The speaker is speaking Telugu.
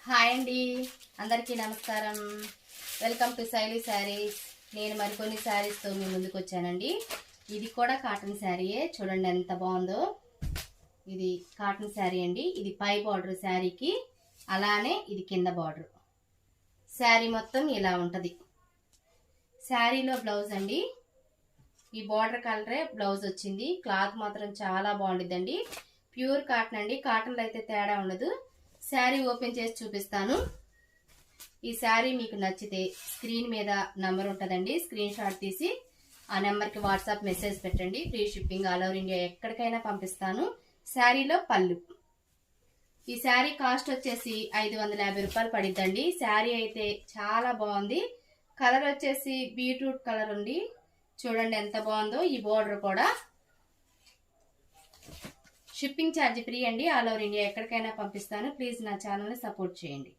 హాయ్ అండి, అందరికీ నమస్కారం. వెల్కమ్ టు శైలి శారీస్. నేను మరికొన్ని శారీస్తో మీ ముందుకు వచ్చానండి. ఇది కూడా కాటన్ శారీయే. చూడండి ఎంత బాగుందో. ఇది కాటన్ శారీ అండి. ఇది పై బార్డర్ శారీకి, అలానే ఇది కింద బార్డర్. శారీ మొత్తం ఇలా ఉంటుంది. శారీలో బ్లౌజ్ అండి. ఈ బార్డర్ కలరే బ్లౌజ్ వచ్చింది. క్లాత్ మాత్రం చాలా బాగుంటుందండి. ప్యూర్ కాటన్ అండి. కాటన్లో అయితే తేడా ఉండదు. శారీ ఓపెన్ చేసి చూపిస్తాను. ఈ శారీ మీకు నచ్చితే స్క్రీన్ మీద నంబర్ ఉంటుందండి. స్క్రీన్ షాట్ తీసి ఆ నెంబర్కి వాట్సాప్ మెసేజ్ పెట్టండి. Free shipping all over India ఎక్కడికైనా పంపిస్తాను. శారీలో పళ్ళు. ఈ శారీ కాస్ట్ వచ్చేసి 550 రూపాయలు పడిద్దండి. శారీ అయితే చాలా బాగుంది. కలర్ వచ్చేసి బీట్రూట్ కలర్ ఉంది. చూడండి ఎంత బాగుందో. ఈ బోర్డర్ కూడా. షిప్పింగ్ ఛార్జ్ ఫ్రీ అండి. ఆల్ ఓవర్ ఇండియా ఎక్కడికైనా పంపిస్తాను. ప్లీజ్ నా ఛానల్ని సపోర్ట్ చేయండి.